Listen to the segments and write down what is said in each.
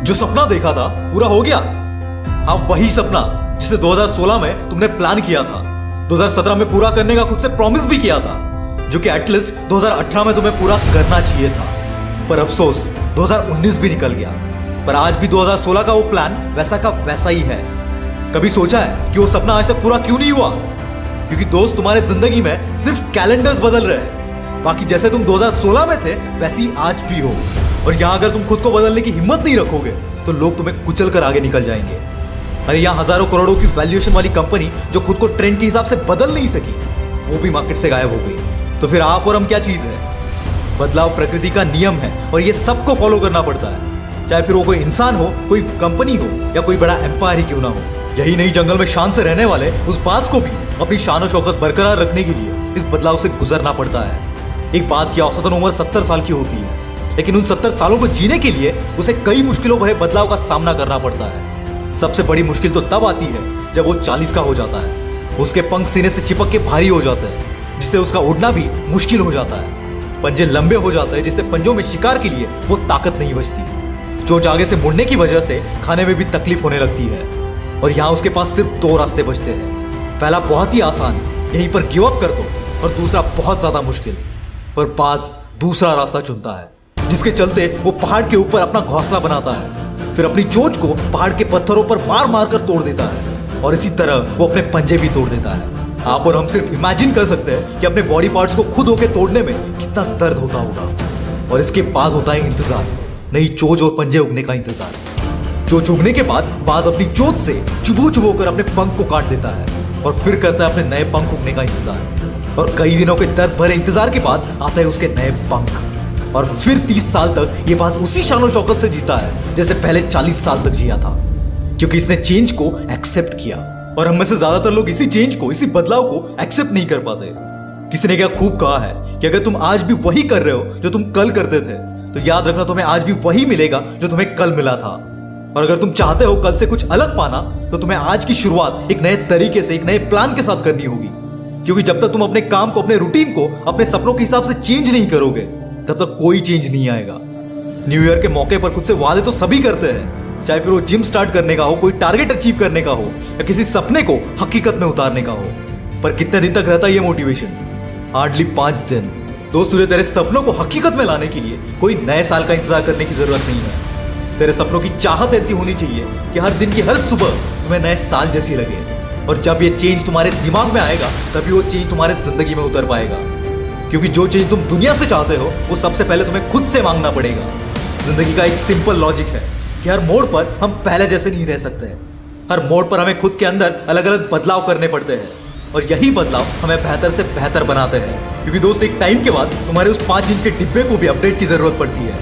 जो सपना देखा था पूरा हो गया। हाँ, वही सपना जिसे 2016 में तुमने प्लान किया था, 2017 में पूरा करने का खुद से प्रॉमिस भी किया था, जो कि एटलीस्ट 2018 में तुम्हें पूरा करना चाहिए था। पर अफसोस 2019 भी निकल गया। पर आज भी 2016 का वो प्लान वैसा का वैसा ही है। कभी सोचा है कि वो सपना आज तक पूरा क्यों नहीं हुआ? क्योंकि दोस्त, तुम्हारे जिंदगी में सिर्फ कैलेंडर्स बदल रहे हैं। बाकी जैसे तुम 2016 में थे वैसे ही आज भी हो। और यहाँ अगर तुम खुद को बदलने की हिम्मत नहीं रखोगे तो लोग तुम्हें कुचल कर आगे निकल जाएंगे। अरे यहाँ हजारों करोड़ों की वैल्यूएशन वाली कंपनी जो खुद को ट्रेंड के हिसाब से बदल नहीं सकी, वो भी मार्केट से गायब हो गई। तो फिर आप और हम क्या चीज है? बदलाव प्रकृति का नियम है और ये सबको फॉलो करना पड़ता है, चाहे फिर वो कोई इंसान हो, कोई कंपनी हो या कोई बड़ा एम्पायर ही क्यों ना हो। यही नहीं, जंगल में शान से रहने वाले उस बाज को भी अपनी शान और शौकत बरकरार रखने के लिए इस बदलाव से गुजरना पड़ता है। एक बाज की औसतन उम्र 70 साल की होती है, लेकिन उन 70 सालों को जीने के लिए उसे कई मुश्किलों भरे बदलाव का सामना करना पड़ता है। सबसे बड़ी मुश्किल तो तब आती है जब वो 40 का हो जाता है। उसके पंख सीने से चिपक के भारी हो जाते हैं, जिससे उसका उड़ना भी मुश्किल हो जाता है। पंजे लंबे हो जाते हैं, जिससे पंजों में शिकार के लिए वो ताकत नहीं बचती। चोंच आगे से मुड़ने की वजह से खाने में भी तकलीफ होने लगती है। और यहाँ उसके पास सिर्फ 2 रास्ते बचते हैं। पहला बहुत ही आसान, यहीं पर गिव अप कर दो, और दूसरा बहुत ज्यादा मुश्किल। पर बाज दूसरा रास्ता चुनता है, जिसके चलते वो पहाड़ के ऊपर अपना घोंसला बनाता है, फिर अपनी चोंच को पहाड़ के पत्थरों पर मार मार कर तोड़ देता है, और इसी तरह वो अपने पंजे भी तोड़ देता है। आप और हम सिर्फ इमेजिन कर सकते हैं कि अपने बॉडी पार्ट्स को खुद होके तोड़ने में कितना दर्द होता होगा। और इसके बाद होता है इंतजार, नई चोंच और पंजे उगने का इंतजार। चोंच उगने के बाद बाज अपनी चोंच से चुभो कर अपने पंख को काट देता है, और फिर करता है अपने नए पंख उगने का इंतजार। और कई दिनों के दर्द भरे इंतजार के बाद आता है उसके नए पंख। और फिर 30 साल तक ये बाज उसी शान और शौकत से जीता है जैसे पहले 40 साल तक जिया था, क्योंकि इसने चेंज को एक्सेप्ट किया। और हम में से ज्यादातर लोग इसी चेंज को, इसी बदलाव को एक्सेप्ट नहीं कर पाते। किसी ने क्या खूब कहा है कि अगर तुम आज भी वही कर रहे हो जो तुम कल करते थे, तो याद रखना तुम्हें आज भी वही मिलेगा जो तुम्हें कल मिला था। और अगर तुम चाहते हो कल से कुछ अलग पाना, तो तुम्हें आज की शुरुआत एक नए तरीके से, एक नए प्लान के साथ करनी होगी। क्योंकि जब तक तुम अपने काम को, अपने रूटीन को अपने सपनों के हिसाब से चेंज नहीं करोगे, तब तक कोई चेंज नहीं आएगा। न्यू ईयर के मौके पर खुद से वादे तो सभी करते हैं, चाहे फिर वो जिम स्टार्ट करने का हो, कोई टारगेट अचीव करने का हो, या किसी सपने को हकीकत में उतारने का हो। पर कितने दिन तक रहता है ये मोटिवेशन? हार्डली 5 दिन। दोस्त, तुझे तेरे सपनों को हकीकत में लाने के लिए कोई नए साल का इंतजार करने की जरूरत नहीं है। तेरे सपनों की चाहत ऐसी होनी चाहिए कि हर दिन की हर सुबह तुम्हें नए साल जैसी लगे। और जब ये चेंज तुम्हारे दिमाग में आएगा, तभी वो चेंज तुम्हारे जिंदगी में उतर पाएगा। क्योंकि जो चेंज तुम दुनिया से चाहते हो, वो सबसे पहले तुम्हें खुद से मांगना पड़ेगा। जिंदगी का एक सिंपल लॉजिक है कि हर मोड़ पर हम पहले जैसे नहीं रह सकते हैं। हर मोड़ पर हमें खुद के अंदर अलग अलग बदलाव करने पड़ते हैं, और यही बदलाव हमें बेहतर से बेहतर बनाते हैं। क्योंकि दोस्त, एक टाइम के बाद तुम्हारे उस 5 इंच के डिब्बे को भी अपडेट की जरूरत पड़ती है।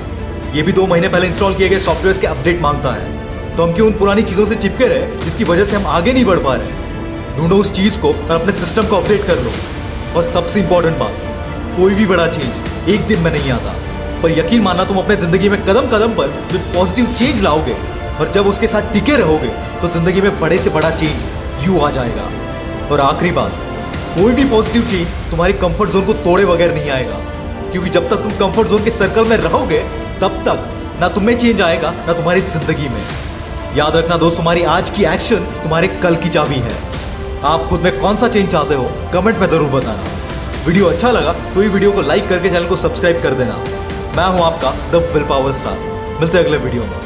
ये भी 2 महीने पहले इंस्टॉल किए गए सॉफ्टवेयर के अपडेट मांगता है। तो हम क्यों उन पुरानी चीजों से चिपके रहे जिसकी वजह से हम आगे नहीं बढ़ पा रहे? ढूंढो उस चीज को और अपने सिस्टम को अपडेट कर लो। और सबसे इंपॉर्टेंट बात, कोई भी बड़ा चेंज एक दिन में नहीं आता, पर यकीन मानना, तुम अपने जिंदगी में कदम कदम पर जो पॉजिटिव चेंज लाओगे और जब उसके साथ टिके रहोगे, तो जिंदगी में बड़े से बड़ा चेंज यूं आ जाएगा। और आखिरी बात, कोई भी पॉजिटिव चेंज तुम्हारी कंफर्ट जोन को तोड़े बगैर नहीं आएगा। क्योंकि जब तक तुम कंफर्ट जोन के सर्कल में रहोगे, तब तक ना तुम में चेंज आएगा, ना तुम्हारी जिंदगी में। याद रखना दोस्त, तुम्हारी आज की एक्शन तुम्हारे कल की चाबी है। आप खुद में कौन सा चेंज चाहते हो, कमेंट में जरूर बताना। वीडियो अच्छा लगा तो ये वीडियो को लाइक करके चैनल को सब्सक्राइब कर देना। मैं हूं आपका द विल पावर स्टार। मिलते हैं अगले वीडियो में।